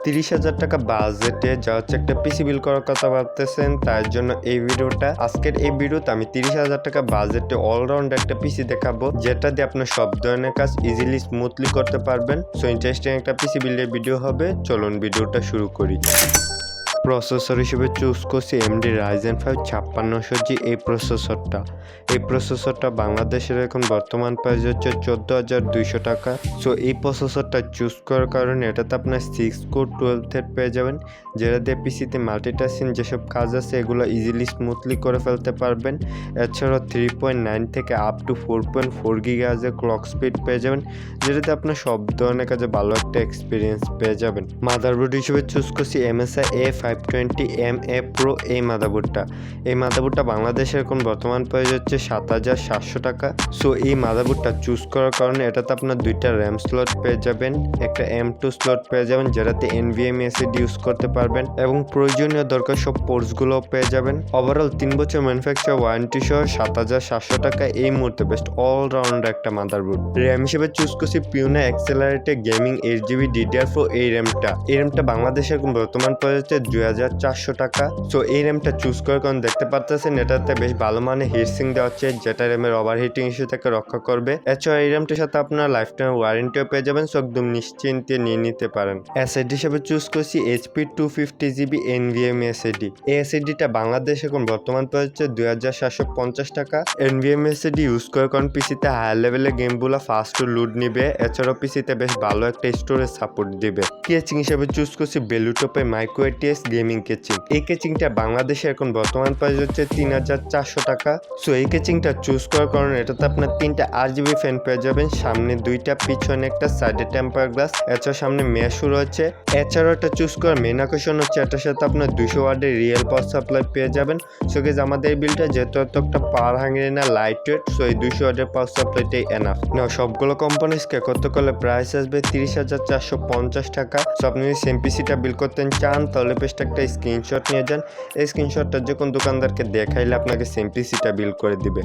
30,000 টাকা বাজেটে যা হচ্ছে একটা পিসি বিল করার কথা ভাবতেছেন, তার জন্য এই ভিডিওটা। আজকের এই ভিডিওতে আমি 30,000 টাকা বাজেটে অলরাউন্ড একটা পিসি দেখাবো, যেটা দিয়ে আপনার সব ধরনের কাজ ইজিলি স্মুথলি করতে পারবেন। সো ইন্টারেস্টিং একটা পিসি বিল্ডের ভিডিও হবে, চলুন ভিডিওটা শুরু করি। প্রসেসর হিসেবে চুজ করছি AMD Ryzen 5 5600G এই প্রসেসরটা বাংলাদেশের এখন বর্তমান প্রাইস হচ্ছে 14,200 টাকা। সো এই প্রসেসরটা চুজ করার কারণে এটাতে আপনার 6 কোর 12 থ্রেড পেয়ে যাবেন, যেটা দিয়ে পিসিতে মাল্টিটাস্কিং যেসব কাজ আছে এগুলো ইজিলি স্মুথলি করে ফেলতে পারবেন। এছাড়াও 3.9 থেকে up to 4.4 GHz clock speed পেয়ে যাবেন, যেটাতে আপনার সব ধরনের কাজে ভালো একটা এক্সপিরিয়েন্স পেয়ে যাবেন। মাদারবোর্ড হিসেবে চুজ করছি MSI A520MA Pro এই মাদারবোর্ডটা বাংলাদেশের এখন বর্তমান প্রাইস হচ্ছে 7,700 টাকা। সো এই মাদারবোর্ডটা চুজ করার কারণে এটাতে আপনার দুইটা র্যাম স্লট পেয়ে যাবেন, একটা M2 স্লট পেয়ে যাবেন, যেটাতে NVMe SSD ইউজ করতে পারবেন এবং প্রয়োজনীয় দরকার সব পোর্টসগুলো পেয়ে যাবেন। ওভারঅল 3 বছর ম্যানুফ্যাকচার ওয়ারেন্টি সহ 7,700 টাকা এই মুহূর্তে বেস্ট অলরাউন্ড একটা মাদারবোর্ড। র্যাম হিসেবে চুজ করছি পিউনা অ্যাক্সেলারেটেড গেমিং 8GB DDR4 এই র্যামটা বাংলাদেশে এখন বর্তমান প্রাইস হচ্ছে 2,400 টাকা। সো এই র্যামটা চুজ করার কারণ দেখতে পারতেছেন এটাতে বেশ ভালো মানে হিটসিং দেওয়া হচ্ছে, যেটা র্যামের ওভারহিটিং ইস্যু থেকে রক্ষা করবে। এছাড়া এই র্যামটির সাথে আপনার লাইফ টাইম ওয়ারেন্টিও পেয়ে যাবেন, সো একদম নিশ্চিন্তে নিয়ে নিতে পারেন। এসএসডি হিসেবে চুজ করছি HP 250GB NVMe SSD। এই এসএসডিটা বাংলাদেশে এখন বর্তমান প্রাইস হচ্ছে 2,750 টাকা। NVMe SSD ইউজ করার কারণ পিসিতে হায়ার লেভেলের গেমগুলো ফাস্ট লোড নিবে, এছাড়াও পিসিতে বেশ ভালো একটা স্টোরেজ সাপোর্ট দিবে। কেচিং হিসেবে চুজ করছি বেলুটপে মাইক্রো ATX গেমিং কেচিং। এই কেচিংটা বাংলাদেশে এখন বর্তমান প্রাইস হচ্ছে 3,400 টাকা। সো এই কেচিংটা চুজ করার কারণে এটাতে আপনার 3টা RGB ফ্যান পেয়ে যাবেন, সামনে 2টা, পিছনে একটা, সাইডে টেম্পার গ্লাস, এছাড়া সামনে মেশও রয়েছে। এছাড়াও এটা চুজ করার মেন আকর্ষণ হচ্ছে এটার সাথে আপনার 200 ওয়াটের রিয়েল পাওয়ার সাপ্লাই পেয়ে যাবেন। সো গাইস আমাদের এই বিলটা যেহেতু একটা পাওয়ার হাঙ্গরি না, লাইট ওয়েট, সো এই 200 ওয়াটের পাওয়ার সাপ্লাইটাই এনাফ। না সবগুলো কোম্পানিজকে কত করলে প্রাইস আসবে 30,450 টাকা। সো আপনি যদি সেম পিসিটা বিল করতে চান তাহলে বেস্ট একটা স্ক্রিনশট নিয়ে যান। এই স্ক্রিনশটটা যে কোন দোকানদারকে দেখাইলে আপনাকে সেম পিসিটা বিল করে দিবে।